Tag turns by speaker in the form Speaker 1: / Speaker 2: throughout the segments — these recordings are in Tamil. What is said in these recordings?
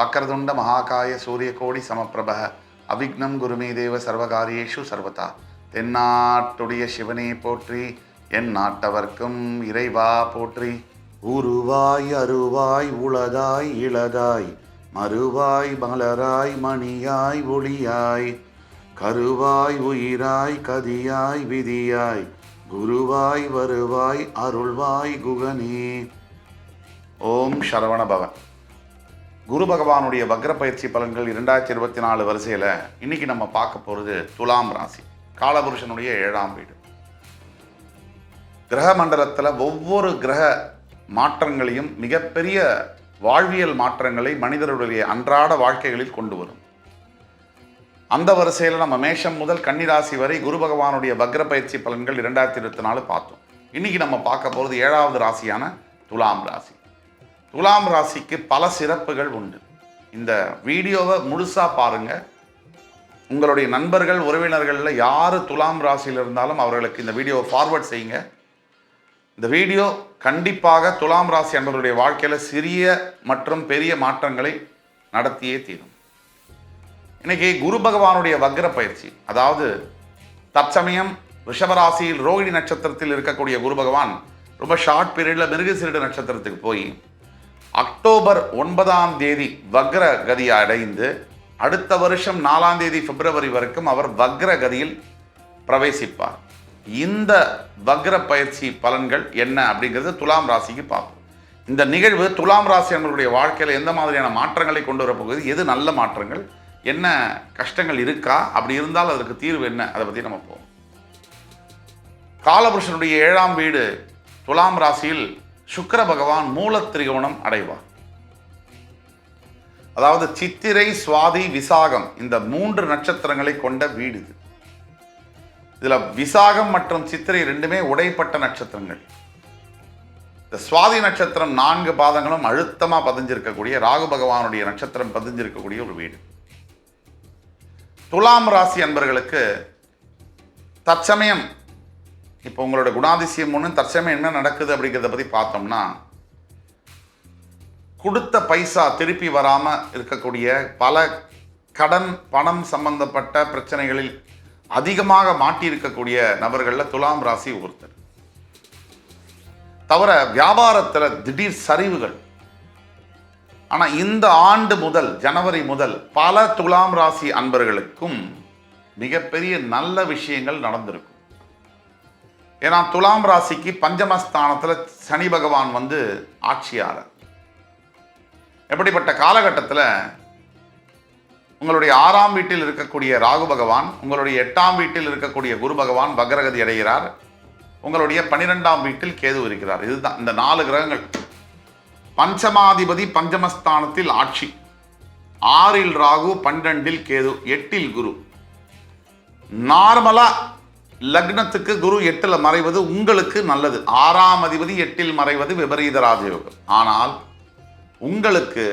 Speaker 1: வக்கரதுண்ட மகாகாய சூரியகோடி சமப்பிரப அவிக்னம் குருமே தேவ சர்வகாரியேஷு சர்வதா. தென்னாட்டுடைய சிவனே போற்றி, என் நாட்டவர்க்கும் இறைவா போற்றி. உருவாய் அருவாய் உளதாய் இளதாய் மறுவாய் மலராய் மணியாய் ஒளியாய் கருவாய் உயிராய் கதியாய் விதியாய் குருவாய் வருவாய் அருள்வாய் குகனே. ஓம் சரவணபவன். குரு பகவானுடைய வக்ர பயிற்சி பலன்கள் 2024 வரிசையில் இன்னைக்கு நம்ம பார்க்க போகிறது துலாம் ராசி, காலபுருஷனுடைய 7ஆம் வீடு. கிரக மண்டலத்தில் ஒவ்வொரு கிரக மாற்றங்களையும் மிகப்பெரிய வாழ்வியல் மாற்றங்களை மனிதருடைய அன்றாட வாழ்க்கைகளில் கொண்டு வரும். அந்த வரிசையில் நம்ம மேஷம் முதல் கன்னிராசி வரை குரு பகவானுடைய வக்ர பயிற்சி பலன்கள் 2024 பார்த்தோம். இன்னைக்கு நம்ம பார்க்க போகிறது 7வது ராசியான துலாம் ராசி. துலாம் ராசிக்கு பல சிறப்புகள் உண்டு. இந்த வீடியோவை முழுசாக பாருங்கள். உங்களுடைய நண்பர்கள் உறவினர்களில் யார் துலாம் ராசியில் இருந்தாலும் அவர்களுக்கு இந்த வீடியோவை ஃபார்வர்ட் செய்யுங்க. இந்த வீடியோ கண்டிப்பாக துலாம் ராசி என்பவருடைய வாழ்க்கையில் சிறிய மற்றும் பெரிய மாற்றங்களை நடத்தியே தீரும். இன்னைக்கு குரு பகவானுடைய வக்ர பயிற்சி, அதாவது தற்சமயம் ரிஷபராசியில் ரோகிணி நட்சத்திரத்தில் இருக்கக்கூடிய குரு பகவான் ரொம்ப ஷார்ட் பீரியடில் மிருகசீரிட நட்சத்திரத்துக்கு போய் அக்டோபர் 9ஆம் தேதி வக்ர கதியை அடைந்து அடுத்த வருஷம் 4ஆம் தேதி பிப்ரவரி வரைக்கும் அவர் வக்ர கதியில் பிரவேசிப்பார். இந்த வக்ர பயிற்சி பலன்கள் என்ன அப்படிங்கிறது துலாம் ராசிக்கு பார்ப்போம். இந்த நிகழ்வு துலாம் ராசி அவங்களுடைய வாழ்க்கையில் எந்த மாதிரியான மாற்றங்களை கொண்டு வரப்போகுது, எது நல்ல மாற்றங்கள், என்ன கஷ்டங்கள் இருக்கா, அப்படி இருந்தால் அதற்கு தீர்வு என்ன, அதை பற்றி நம்ம போவோம். காலபுருஷனுடைய 7ஆம் வீடு துலாம் ராசியில் சுக்கிர பகவான் மூலத்திரிகோணம் அடைவார். அதாவது சித்திரை சுவாதி விசாகம் இந்த 3 நட்சத்திரங்களை கொண்ட வீடு இது. இதுல விசாகம் மற்றும் சித்திரை ரெண்டுமே உடைப்பட்ட நட்சத்திரங்கள். இந்த சுவாதி நட்சத்திரம் 4 பாதங்களும் அழுத்தமா பதிஞ்சிருக்கக்கூடிய ராகு பகவானுடைய நட்சத்திரம் பதிஞ்சிருக்கக்கூடிய ஒரு வீடு. துலாம் ராசி அன்பர்களுக்கு தற்சமயம் இப்போ உங்களோட குணாதிசயம் ஒன்று, தற்சமயம் என்ன நடக்குது அப்படிங்கிறத பற்றி பார்த்தோம்னா, கொடுத்த பைசா திருப்பி வராமல் இருக்கக்கூடிய பல கடன் பணம் சம்பந்தப்பட்ட பிரச்சனைகளில் அதிகமாக மாட்டியிருக்கக்கூடிய நபர்களில் துலாம் ராசி ஒருத்தர். தவிர வியாபாரத்தில் திடீர் சரிவுகள். ஆனால் இந்த ஆண்டு முதல் ஜனவரி முதல் பல துலாம் ராசி அன்பர்களுக்கும் மிகப்பெரிய நல்ல விஷயங்கள் நடந்திருக்கும். ஏன்னா துலாம் ராசிக்கு பஞ்சமஸ்தானத்தில் சனி பகவான் வந்து ஆட்சியாளர். எப்படிப்பட்ட காலகட்டத்தில் உங்களுடைய 6ஆம் வீட்டில் இருக்கக்கூடிய ராகு பகவான், உங்களுடைய 8ஆம் வீட்டில் இருக்கக்கூடிய குரு பகவான் வக்ரகதி அடைகிறார். உங்களுடைய 12ஆம் வீட்டில் கேது இருக்கிறார். இதுதான் இந்த 4 கிரகங்கள். பஞ்சமாதிபதி பஞ்சமஸ்தானத்தில் ஆட்சி, 6இல் ராகு, 12இல் கேது, 8இல் குரு. நார்மலா லக்னத்துக்கு குரு 8ல் மறைவது உங்களுக்கு நல்லது. 6ஆம் அதிபதி 8ல் மறைவது விபரீத ராஜயோகம். ஆனால் உங்களுக்கு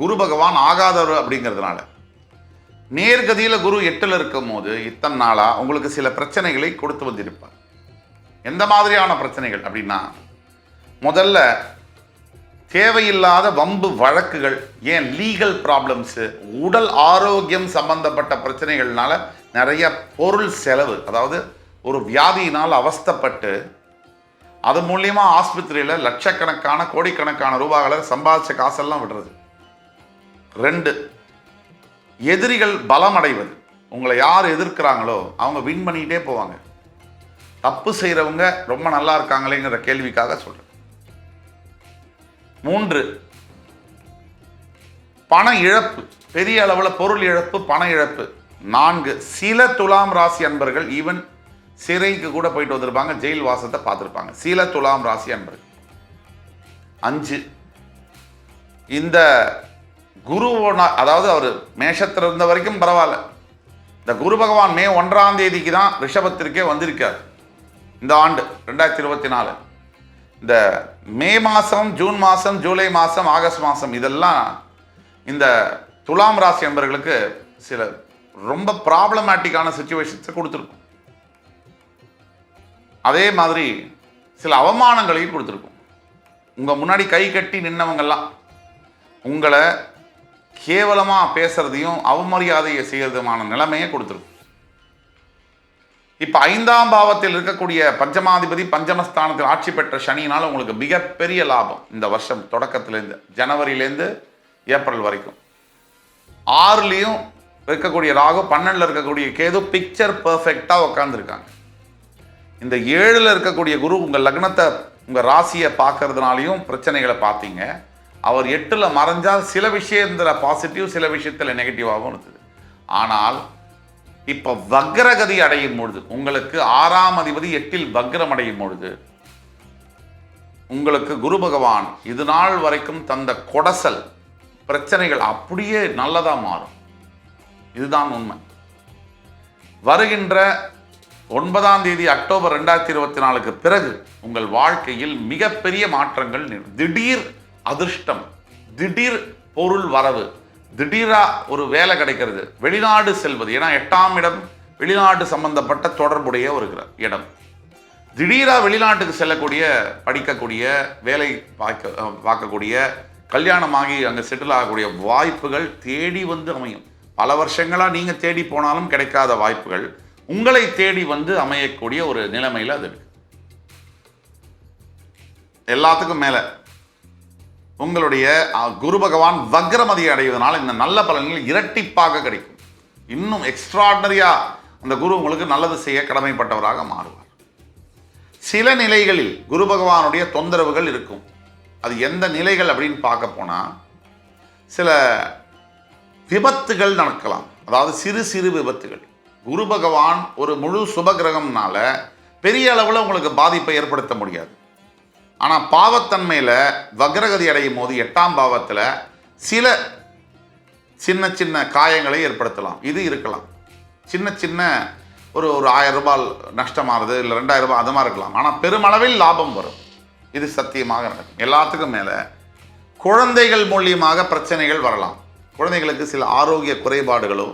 Speaker 1: குரு பகவான் ஆகாதவர் அப்படிங்கிறதுனால நேர்கதியில் குரு 8ல் இருக்கும் போது இத்தனை நாளா உங்களுக்கு சில பிரச்சனைகளை கொடுத்து வந்திருப்பார். எந்த மாதிரியான பிரச்சனைகள் அப்படின்னா, முதல்ல தேவையில்லாத வம்பு வழக்குகள், ஏன் லீகல் ப்ராப்ளம்ஸு, உடல் ஆரோக்கியம் சம்பந்தப்பட்ட பிரச்சனைகள்னால நிறைய பொருள் செலவு, அதாவது ஒரு வியாதியினால் அவஸ்தைப்பட்டு அது மூலியமா ஆஸ்பத்திரியில் லட்சக்கணக்கான கோடிக்கணக்கான ரூபாய்களை சம்பாதிச்ச காசெல்லாம் விடுறது. 2, எதிரிகள் பலம் அடைவது. உங்களை யார் எதிர்க்கிறாங்களோ அவங்க வின் பண்ணிக்கிட்டே போவாங்க. தப்பு செய்கிறவங்க ரொம்ப நல்லா இருக்காங்களேங்கிற கேள்விக்காக சொல்கிறேன். 3, பண இழப்பு, பெரிய அளவில் பொருள் இழப்பு, பண இழப்பு. 4, சில துலாம் ராசி அன்பர்கள் ஈவன் சிறைக்கு கூட போயிட்டு வந்திருப்பாங்க, ஜெயில் வாசத்தை பார்த்துருப்பாங்க, சில துலாம் ராசி அன்பர்கள். 5, இந்த குரு, அதாவது அவர் மேஷத்தில் இருந்த வரைக்கும் பரவாயில்ல, இந்த குரு பகவான் மே 1ஆம் தேதிக்கு தான் ரிஷபத்திற்கே வந்திருக்கார். இந்த ஆண்டு 2024 இந்த மே மாதம், ஜூன் மாதம், ஜூலை மாதம், ஆகஸ்ட் மாதம் இதெல்லாம் இந்த துலாம் ராசி அன்பர்களுக்கு சில ரொம்ப ப்ராப்ளமேட்டிக்கான சிச்சுவேஷன்ஸை கொடுத்துருக்கும். அதே மாதிரி சில அவமானங்களையும் கொடுத்துருக்கும். உங்கள் முன்னாடி கை கட்டி நின்னவங்கெல்லாம் உங்களை கேவலமாக பேசுறதையும் அவமரியாதையை செய்யறதுமான நிலைமையை கொடுத்துருக்கும். இப்போ 5ஆம் பாவத்தில் இருக்கக்கூடிய பஞ்சமாதிபதி பஞ்சமஸ்தானத்தில் ஆட்சி பெற்ற சனியினால் உங்களுக்கு மிகப்பெரிய லாபம் இந்த வருஷம் தொடக்கத்திலேருந்து, ஜனவரியிலேருந்து ஏப்ரல் வரைக்கும். 6லையும் இருக்கக்கூடிய ராகு, 12ல் இருக்கக்கூடிய கேது பிக்சர் பர்ஃபெக்டாக உட்காந்துருக்காங்க. இந்த 7ல் இருக்கக்கூடிய குரு உங்கள் லக்னத்தை, உங்கள் ராசியை பார்க்கறதுனாலையும் பிரச்சனைகளை பார்த்தீங்க. அவர் 8ல் மறைஞ்சால் சில விஷயத்தில் பாசிட்டிவ், சில விஷயத்தில் நெகட்டிவாகவும் இருக்குது. ஆனால் இப்போ வக்ரகதி அடையும் பொழுது, உங்களுக்கு 6ஆம் அதிபதி 8ல் வக்ரம் அடையும் பொழுது, உங்களுக்கு குரு பகவான் இது நாள் வரைக்கும் தந்த கொடசல் பிரச்சனைகள் அப்படியே நல்லதாக மாறும். இதுதான் உண்மை. வருகின்ற 9ஆம் தேதி அக்டோபர் 2024க்கு பிறகு உங்கள் வாழ்க்கையில் மிகப்பெரிய மாற்றங்கள், திடீர் அதிர்ஷ்டம், திடீர் பொருள் வரவு, திடீரா ஒரு வேலை கிடைக்கிறது, வெளிநாடு செல்வது. ஏன்னா 8ஆம் இடம் வெளிநாடு சம்பந்தப்பட்ட தொடர்புடைய ஒரு இடம். திடீரா வெளிநாட்டுக்கு செல்லக்கூடிய, படிக்கக்கூடிய, வேலை பார்க்கக்கூடிய, கல்யாணமாகி அங்கே செட்டில் ஆகக்கூடிய வாய்ப்புகள் தேடி வந்து அமையும். பல வருஷங்களாக நீங்கள் தேடி போனாலும் கிடைக்காத வாய்ப்புகள் உங்களை தேடி வந்து அமையக்கூடிய ஒரு நிலைமையில் அது இருக்கு. எல்லாத்துக்கும் மேலே உங்களுடைய குரு பகவான் வக்ரமதி அடைவதனால இந்த நல்ல பலன்கள் இரட்டிப்பாக கிடைக்கும். இன்னும் எக்ஸ்ட்ராடனரியா அந்த குரு உங்களுக்கு நல்லது செய்ய கடமைப்பட்டவராக மாறுவார். சில நிலைகளில் குரு பகவானுடைய தொந்தரவுகள் இருக்கும். அது எந்த நிலைகள் அப்படின்னு பார்க்க போனால், சில விபத்துகள் நடக்கலாம். அதாவது சிறு சிறு விபத்துகள். குரு பகவான் ஒரு முழு சுபகிரகம்னால பெரிய அளவில் உங்களுக்கு பாதிப்பை ஏற்படுத்த முடியாது. ஆனால் பாவத்தன்மையில் வக்ரகதி அடையும் போது 8ஆம் பாவத்தில் சில சின்ன சின்ன காயங்களை ஏற்படுத்தலாம். இது இருக்கலாம். சின்ன சின்ன ஒரு 1000 ரூபாய் நஷ்டமாகுது, இல்லை 2000 ரூபாய் அது மாதிரி இருக்கலாம். ஆனால் பெருமளவில் லாபம் வரும். இது சத்தியமாக நடக்கும். எல்லாத்துக்கும் மேலே குழந்தைகள் மூலியமாக பிரச்சனைகள் வரலாம். குழந்தைகளுக்கு சில ஆரோக்கிய குறைபாடுகளோ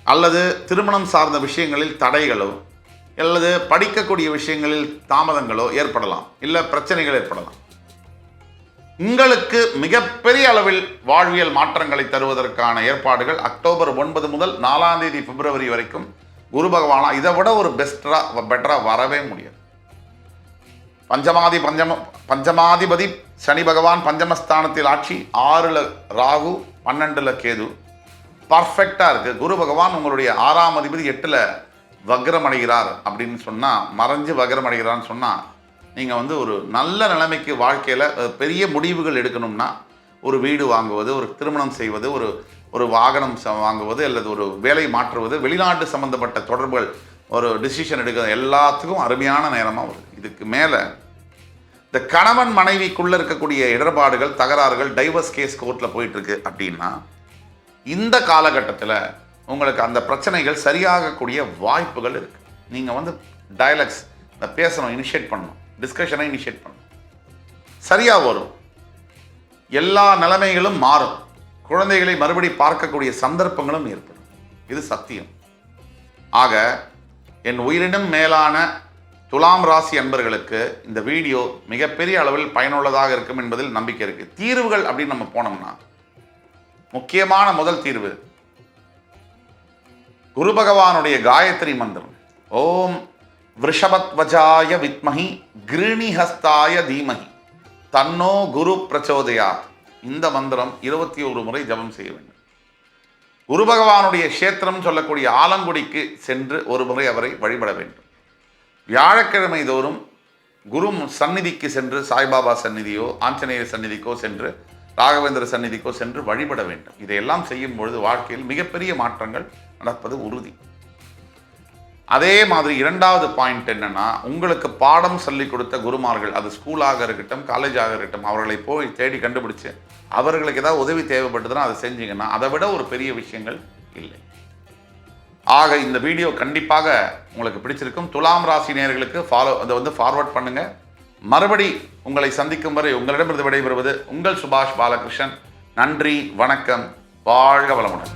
Speaker 1: அல்லது திருமணம் சார்ந்த விஷயங்களில் தடைகளோ அல்லது படிக்கக்கூடிய விஷயங்களில் தாமதங்களோ ஏற்படலாம், இல்லை பிரச்சனைகள் ஏற்படலாம். உங்களுக்கு மிகப்பெரிய அளவில் வாழ்வியல் மாற்றங்களை தருவதற்கான ஏற்பாடுகள் அக்டோபர் 9 முதல் 4ஆம் தேதி பிப்ரவரி வரைக்கும் குரு பகவானா இதை விட ஒரு பெட்டரா வரவே முடியாது. பஞ்சமாதிபதி சனி பகவான் பஞ்சமஸ்தானத்தில் ஆட்சி, 6ல் ராகு, 12ல் கேது, பர்ஃபெக்டாக இருக்குது. குரு பகவான் உங்களுடைய 6ஆம் அதிபதி 8ல் வக்ரம் அடைகிறார் அப்படின்னு சொன்னால், மறைஞ்சு வக்ரம் அடைகிறான்னு சொன்னால், நீங்கள் வந்து ஒரு நல்ல நிலைமைக்கு வாழ்க்கையில் பெரிய முடிவுகள் எடுக்கணும்னா, ஒரு வீடு வாங்குவது, ஒரு திருமணம் செய்வது, ஒரு வாகனம் வாங்குவது, அல்லது ஒரு வேலை மாற்றுவது, வெளிநாட்டு சம்பந்தப்பட்ட தொடர்புகள், ஒரு டிசிஷன் எடுக்கிறது, எல்லாத்துக்கும் அருமையான நேரமாக வருது. இதுக்கு மேலே இந்த கணவன் மனைவிக்குள்ளே இருக்கக்கூடிய இடர்பாடுகள், தகராறுகள், டைவர்ஸ் கேஸ் கோர்ட்டில் போயிட்டுருக்கு அப்படின்னா, இந்த காலகட்டத்தில் உங்களுக்கு அந்த பிரச்சனைகள் சரியாகக்கூடிய வாய்ப்புகள் இருக்குது. நீங்கள் வந்து டயலாக்ஸ் பேசணும், இனிஷியேட் பண்ணணும், டிஸ்கஷனை இனிஷியேட் பண்ணணும், சரியாக வரும். எல்லா நிலைமைகளும் மாறும். குழந்தைகளை மறுபடி பார்க்கக்கூடிய சந்தர்ப்பங்களும் ஏற்படும். இது சத்தியம். ஆக என் உயிரினும் மேலான துலாம் ராசி அன்பர்களுக்கு இந்த வீடியோ மிகப்பெரிய அளவில் பயனுள்ளதாக இருக்கும் என்பதில் நம்பிக்கை இருக்குது. தீர்வுகள் அப்படின்னு நம்ம போனோம்னா, முக்கியமான முதல் தீர்வு குரு பகவானுடைய காயத்ரி மந்திரம். ஓம் விருஷபத்வஜாய வித்மஹி கிருணிஹஸ்தாய தீமஹி தன்னோ குரு பிரச்சோதயாத். இந்த மந்திரம் 21 முறை ஜபம் செய்ய வேண்டும். குரு பகவானுடைய க்ஷேத்திரம் சொல்லக்கூடிய ஆலங்குடிக்கு சென்று ஒரு முறை அவரை வழிபட வேண்டும். வியாழக்கிழமை தோறும் குரு சந்நிதிக்கு சென்று, சாய்பாபா சந்நிதியோ ஆஞ்சநேயர் சந்நிதிக்கோ சென்று, ராகவேந்திர சந்நிதிக்கோ சென்று வழிபட வேண்டும். இதையெல்லாம் செய்யும் பொழுது வாழ்க்கையில் மிகப்பெரிய மாற்றங்கள் நடப்பது உறுதி. அதே மாதிரி 2வது பாயிண்ட் என்னன்னா, உங்களுக்கு பாடம் சொல்லிக் கொடுத்த குருமார்கள், அது ஸ்கூலாக இருக்கட்டும், காலேஜாக இருக்கட்டும், அவர்களை போய் தேடி கண்டுபிடிச்சு அவர்களுக்கு ஏதாவது உதவி தேவைப்பட்டதுன்னா அதை செஞ்சீங்கன்னா அதை விட ஒரு பெரிய விஷயங்கள் இல்லை. ஆக இந்த வீடியோ கண்டிப்பாக உங்களுக்கு பிடிச்சிருக்கும். துலாம் ராசி நேயர்களுக்கு அதை ஃபார்வர்ட் பண்ணுங்க. மறுபடி உங்களை சந்திக்கும் வரை உங்களிடமிருந்து விடைபெறுவது உங்கள் சுபாஷ் பாலகிருஷ்ணன். நன்றி, வணக்கம், வாழ்க வளமுடன்.